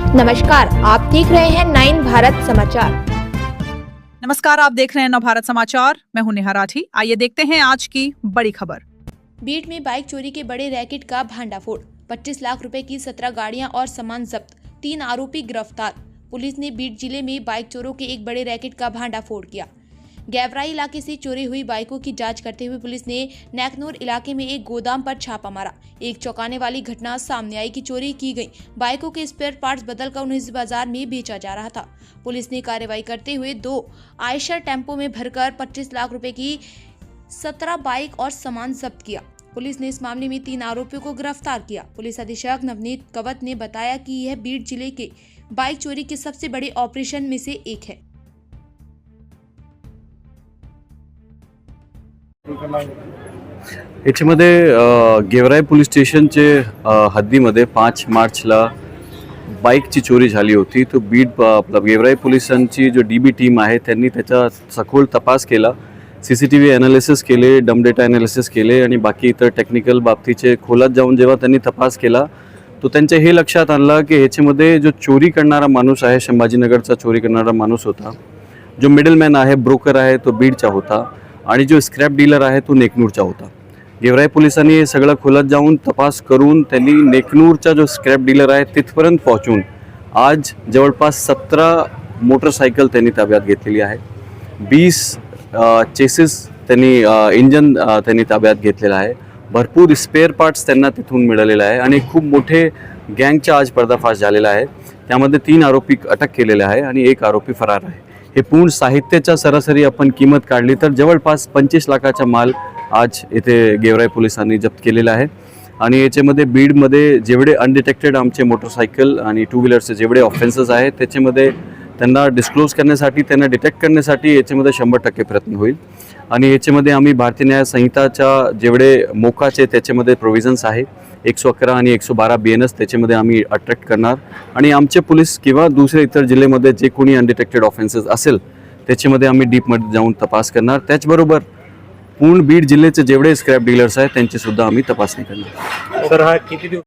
नमस्कार, आप देख रहे हैं 9 भारत समाचार। नमस्कार, आप देख रहे हैं नवभारत समाचार। मैं हूं नेहा राठी। आइए देखते हैं आज की बड़ी खबर। बीड में बाइक चोरी के बड़े रैकेट का भांडाफोड़, 25 लाख रुपए की 17 गाड़ियां और सामान जब्त, 3 आरोपी गिरफ्तार। पुलिस ने बीड जिले में बाइक चोरों के एक बड़े रैकेट का भांडाफोड़ किया। गैवराई इलाके से चोरी हुई बाइकों की जांच करते हुए पुलिस ने नैकनूर इलाके में एक गोदाम पर छापा मारा। एक चौंकाने वाली घटना सामने आई कि चोरी की गई बाइकों के स्पेयर पार्ट्स बदलकर उन्हें इस बाजार में बेचा जा रहा था। पुलिस ने कार्रवाई करते हुए 2 आयशर टेम्पो में भरकर 25 लाख रुपए की 17 बाइक और सामान जब्त किया। पुलिस ने इस मामले में 3 आरोपियों को गिरफ्तार किया। पुलिस अधीक्षक नवनीत कवत ने बताया कि यह बीड जिले के बाइक चोरी के सबसे बड़े ऑपरेशन में से एक है। याच्यामध्ये गेवराई पोलीस स्टेशनचे हद्दीमध्ये 5 मार्चला बाईकची चोरी झाली होती। तो बीड आपला गेवराई पोलिसांची जो डीबी टीम आहे त्यांनी त्याचा सखोल तपास केला, सीसीटीव्ही ॲनालिसिस केले, डम डेटा ॲनालिसिस केले आणि बाकी इतर टेक्निकल बाबतीचे खोलात जाऊन जेव्हा त्यांनी तपास केला तो त्यांच्या हे लक्षात आणलं की ह्याच्यामध्ये जो चोरी करणारा माणूस आहे, संभाजीनगरचा चोरी करणारा माणूस होता, जो मिडलमॅन आहे, ब्रोकर आहे, तो बीडचा होता आणि जो स्क्रॅप डीलर आहे तो नेकनूरचा होता। गेवराई पोलिसांनी हे सगळं खोलात जाऊन तपास करून त्यांनी नेकनूरचा जो स्क्रॅप डीलर आहे तिथपर्यंत पोहोचून आज जवळपास 17 मोटरसायकल त्यांनी ताब्यात घेतलेली आहे। 20 चेसिस त्यांनी इंजन त्यांनी ताब्यात घेतलेला आहे। भरपूर स्पेअर पार्ट्स त्यांना तिथून मिळालेले आहे आणि खूप मोठे गँगचा आज पर्दाफाश झालेला आहे। त्यामध्ये 3 आरोपी अटक केलेले आहे आणि 1 आरोपी फरार आहे। हे पूर्ण साहित्याच्या सरासरी आपण किंमत काढली तर जवळपास 25 लाखाचा माल आज इथे गेवराई पोलिसांनी जप्त केलेला आहे। आणि याच्यामध्ये बीडमध्ये जेवढे अनडिटेक्टेड आमचे मोटरसायकल आणि 2 व्हीलरचे जेवढे ऑफेन्सेस आहेत त्याच्यामध्ये त्यांना डिस्क्लोज करण्यासाठी, त्यांना डिटेक्ट करण्यासाठी याच्यामध्ये 100% प्रयत्न होईल। आणि याच्यामध्ये आम्ही भारतीय न्याय संहिताच्या जेवढे मोकाचे त्याच्यामध्ये प्रोव्हिजन्स आहे 111 आणि 112 BNS त्याच्यामध्ये आम्ही अट्रॅक्ट करणार आणि आमचे पोलीस किंवा दुसरे इतर जिल्ह्यामध्ये जे कोणी अनडिटेक्टेड ऑफेन्सेस असेल त्याच्यामध्ये आम्ही डीपमध्ये जाऊन तपास करणार। त्याचबरोबर पूर्ण बीड जिल्ह्याचे जेवढे स्क्रॅप डीलर्स आहेत त्यांची सुद्धा आम्ही तपासणी करणार। सर, हा किती